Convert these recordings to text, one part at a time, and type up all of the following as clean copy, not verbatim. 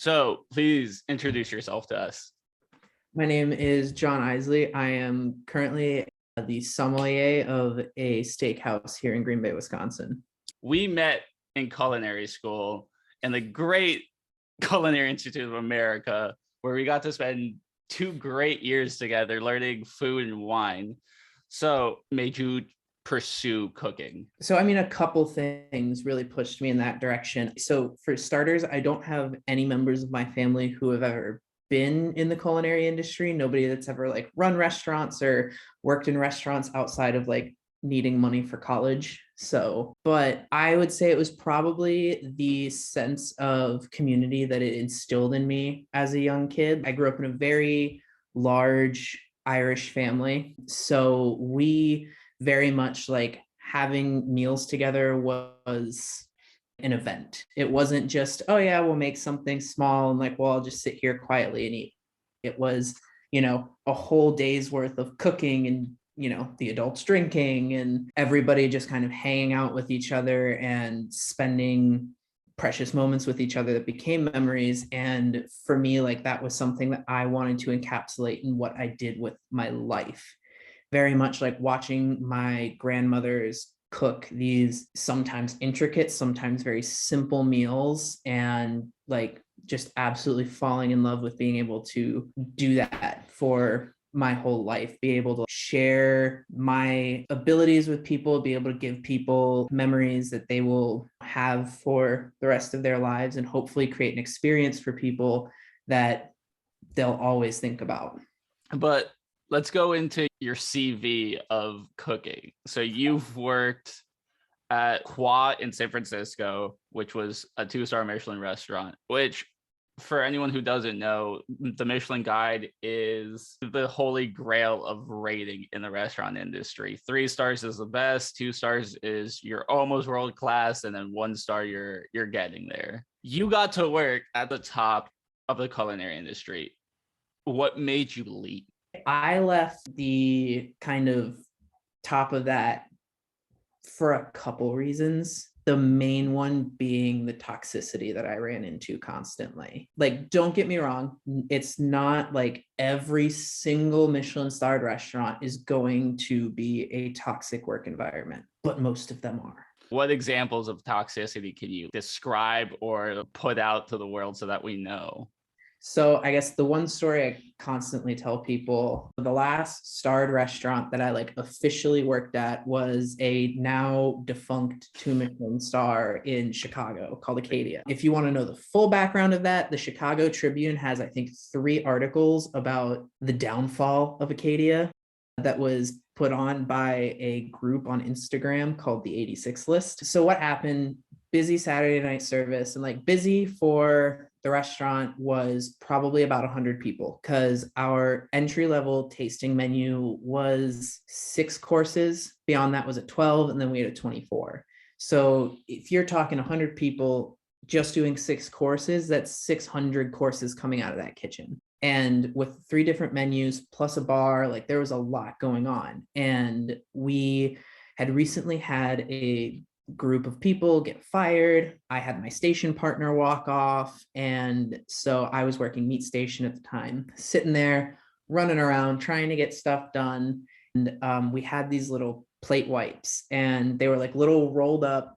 So please introduce yourself to us. My name is John Eisele. I am currently the sommelier of a steakhouse here in Green Bay, Wisconsin. We met in culinary school in the great Culinary Institute of America, where we got to spend 2 great years together learning food and wine. So made you pursue cooking. So, I mean, a couple things really pushed me in that direction. So, for starters, I don't have any members of my family who have ever been in the culinary industry. Nobody that's ever like run restaurants or worked in restaurants outside of like needing money for college. So, but I would say it was probably the sense of community that it instilled in me as a young kid. I grew up in a very large Irish family. So, we very much like having meals together was an event. It wasn't just, oh yeah, we'll make something small and like, well, I'll just sit here quietly and eat. It was, a whole day's worth of cooking and, the adults drinking and everybody just kind of hanging out with each other and spending precious moments with each other that became memories. And for me, like that was something that I wanted to encapsulate in what I did with my life. Very much like watching my grandmothers cook these sometimes intricate, sometimes very simple meals, and like just absolutely falling in love with being able to do that for my whole life, be able to share my abilities with people, be able to give people memories that they will have for the rest of their lives, and hopefully create an experience for people that they'll always think about. But let's go into your CV of cooking. So you've worked at Qua in San Francisco, which was a 2-star Michelin restaurant, which for anyone who doesn't know, the Michelin Guide is the holy grail of rating in the restaurant industry. 3 stars is the best, 2 stars is you're almost world class, and then 1 star you're getting there. You got to work at the top of the culinary industry. What made you leap? I left the kind of top of that for a couple reasons. The main one being the toxicity that I ran into constantly. Like, don't get me wrong, it's not like every single Michelin starred restaurant is going to be a toxic work environment, but most of them are. What examples of toxicity can you describe or put out to the world so that we know? So I guess the one story I constantly tell people, the last starred restaurant that I like officially worked at was a now defunct 2 Michelin star in Chicago called Acadia. If you want to know the full background of that, the Chicago Tribune has, I think, 3 articles about the downfall of Acadia that was put on by a group on Instagram called the 86 List. So what happened? Busy Saturday night service, and like busy for the restaurant was probably about 100 people because our entry level tasting menu was 6 courses. Beyond that was at 12, and then we had a 24. So if you're talking 100 people just doing 6 courses, that's 600 courses coming out of that kitchen. And with 3 different menus plus a bar, like there was a lot going on. And we had recently had a group of people get fired. I had my station partner walk off. And so I was working meat station at the time, sitting there, running around, trying to get stuff done. And we had these little plate wipes, and they were like little rolled up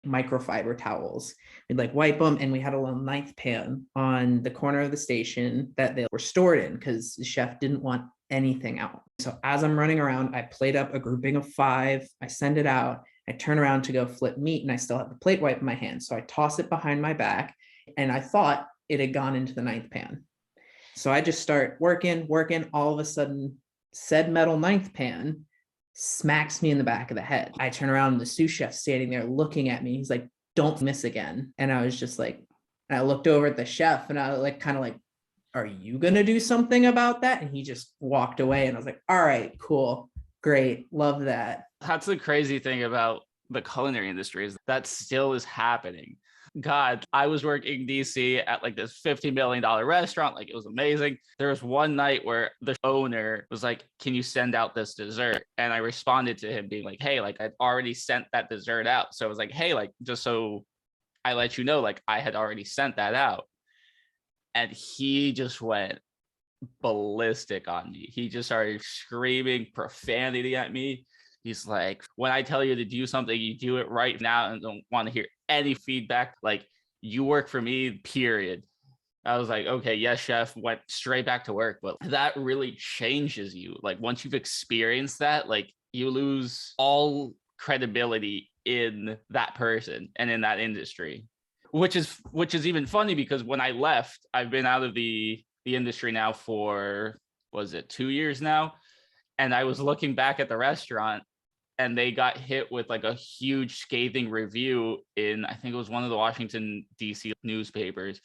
microfiber towels. We'd like wipe them, and we had a little ninth pan on the corner of the station that they were stored in because the chef didn't want anything out. So as I'm running around, I plate up a grouping of 5. I send it out. I turn around to go flip meat, and I still have the plate wipe in my hand. So I toss it behind my back, and I thought it had gone into the ninth pan. So I just start working. All of a sudden, said metal ninth pan smacks me in the back of the head. I turn around, and the sous chef standing there looking at me. He's like, "Don't miss again." And I was just like, and I looked over at the chef, and I like kind of like, "Are you gonna do something about that?" And he just walked away, and I was like, "All right, cool, great, love that." That's the crazy thing about the culinary industry is that still is happening. God, I was working in DC at like this $50 million restaurant. Like it was amazing. There was one night where the owner was like, "Can you send out this dessert?" And I responded to him being like, "Hey, like I'd already sent that dessert out." So I was like, "Hey, like just so I let you know, like I had already sent that out." and he just went ballistic on me. He just started screaming profanity at me. He's like, when I tell you to do something, you do it right now and don't want to hear any feedback. Like, you work for me, period. I was like, okay, yes, chef, went straight back to work. But that really changes you. Like, once you've experienced that, like, you lose all credibility in that person and in that industry, which is even funny because when I left, I've been out of the industry now for, was it 2 years now? And I was looking back at the restaurant and they got hit with like a huge scathing review in, I think it was one of the Washington, D.C. newspapers,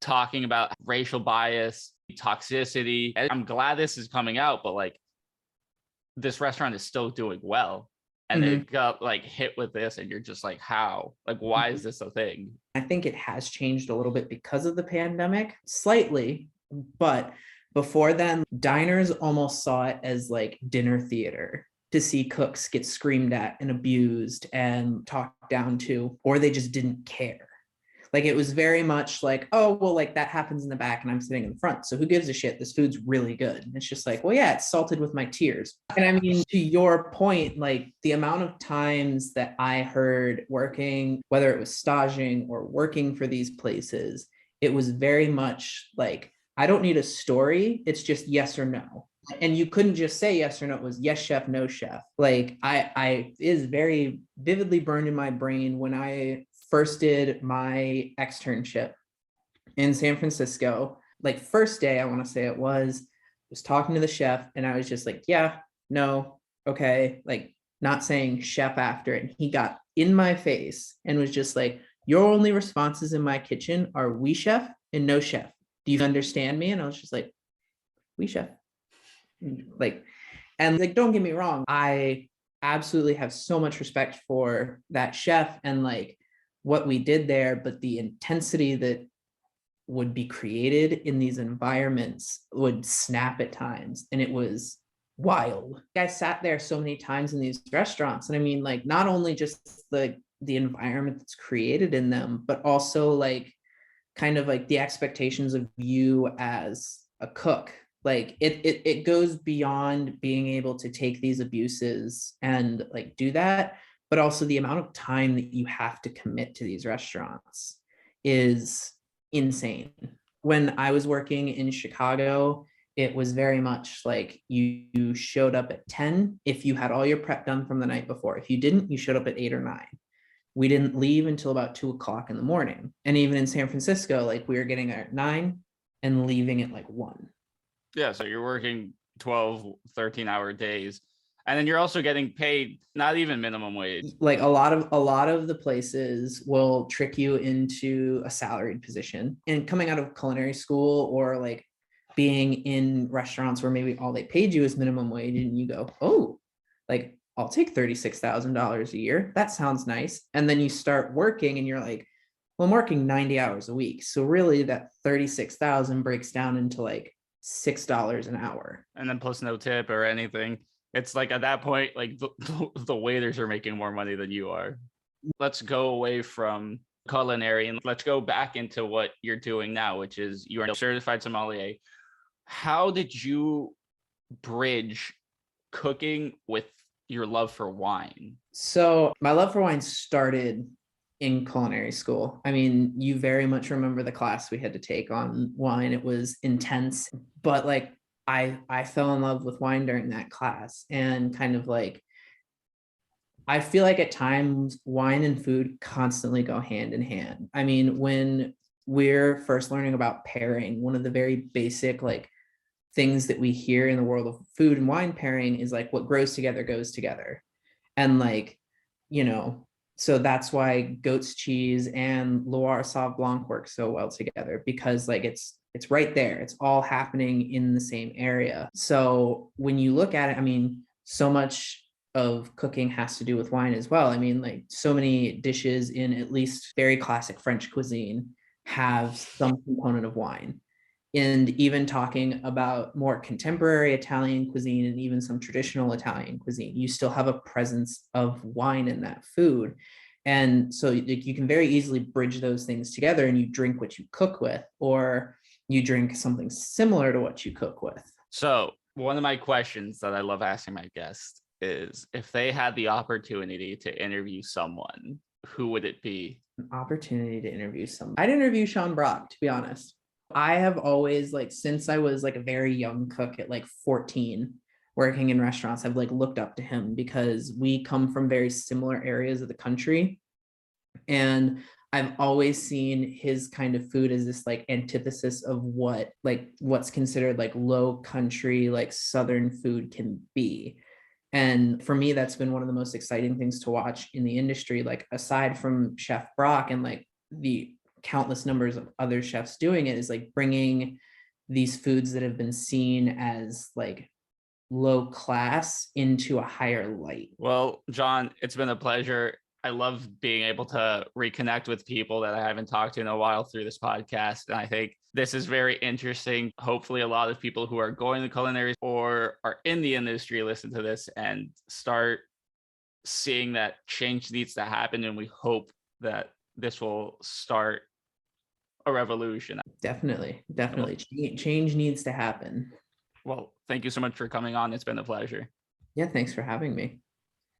talking about racial bias, toxicity. And I'm glad this is coming out, but like, this restaurant is still doing well. And it got like hit with this, and you're just like, how? Like, why is this a thing? I think it has changed a little bit because of the pandemic, slightly, but before then, diners almost saw it as like dinner theater, to see cooks get screamed at and abused and talked down to, or they just didn't care. Like, it was very much like, oh, well, like that happens in the back and I'm sitting in the front. So who gives a shit? This food's really good. And it's just like, well, yeah, it's salted with my tears. And I mean, to your point, like the amount of times that I heard working, whether it was staging or working for these places, it was very much like, I don't need a story. It's just yes or no. And you couldn't just say yes or no. It was yes, chef, no, chef. Like I is very vividly burned in my brain when I first did my externship in San Francisco. Like first day, I want to say it was talking to the chef and I was just like, yeah, no, okay. Like not saying chef after it. And he got in my face and was just like, your only responses in my kitchen are we chef and no chef. Do you understand me? And I was just like, we chef. Like, and like, don't get me wrong. I absolutely have so much respect for that chef and like what we did there, but the intensity that would be created in these environments would snap at times. And it was wild. I sat there so many times in these restaurants. And I mean, like, not only just the environment that's created in them, but also like kind of like the expectations of you as a cook. Like it goes beyond being able to take these abuses and like do that, but also the amount of time that you have to commit to these restaurants is insane. When I was working in Chicago, it was very much like you showed up at 10 if you had all your prep done from the night before. If you didn't, you showed up at 8 or 9. We didn't leave until about 2 o'clock in the morning. And even in San Francisco, like we were getting there at 9 and leaving at like 1. Yeah, so you're working 12, 13-hour days. And then you're also getting paid not even minimum wage. Like a lot of the places will trick you into a salaried position. And coming out of culinary school or like being in restaurants where maybe all they paid you is minimum wage and you go, oh, like I'll take $36,000 a year. That sounds nice. And then you start working and you're like, well, I'm working 90 hours a week. So really that 36,000 breaks down into like $6 an hour. And then plus no tip or anything. It's like at that point, like the waiters are making more money than you are. Let's go away from culinary and let's go back into what you're doing now, which is you're a certified sommelier. How did you bridge cooking with your love for wine? So my love for wine started in culinary school. I mean, you very much remember the class we had to take on wine. It was intense, but like I fell in love with wine during that class and kind of like, I feel like at times wine and food constantly go hand in hand. I mean, when we're first learning about pairing, one of the very basic like things that we hear in the world of food and wine pairing is like what grows together goes together. And like, you know, so that's why goat's cheese and Loire Sauv Blanc work so well together because like it's right there. It's all happening in the same area. So when you look at it, I mean, so much of cooking has to do with wine as well. I mean, like so many dishes in at least very classic French cuisine have some component of wine. And even talking about more contemporary Italian cuisine and even some traditional Italian cuisine, you still have a presence of wine in that food. And so you can very easily bridge those things together and you drink what you cook with. Or you drink something similar to what you cook with. So one of my questions that I love asking my guests is, if they had the opportunity to interview someone, who would it be? An opportunity to interview someone. I'd interview Sean Brock, to be honest. I have always, like, since I was like a very young cook at like 14, working in restaurants, I've like looked up to him because we come from very similar areas of the country. And I've always seen his kind of food as this like antithesis of what, like, what's considered like low country, like Southern food can be. And for me, that's been one of the most exciting things to watch in the industry. Like, aside from Chef Brock and like the countless numbers of other chefs doing it, is like bringing these foods that have been seen as like low class into a higher light. Well, John, it's been a pleasure. I love being able to reconnect with people that I haven't talked to in a while through this podcast. And I think this is very interesting. Hopefully, a lot of people who are going to culinary or are in the industry listen to this and start seeing that change needs to happen. And we hope that this will start a revolution. Definitely, definitely. Change needs to happen. Well, thank you so much for coming on. It's been a pleasure. Yeah, thanks for having me.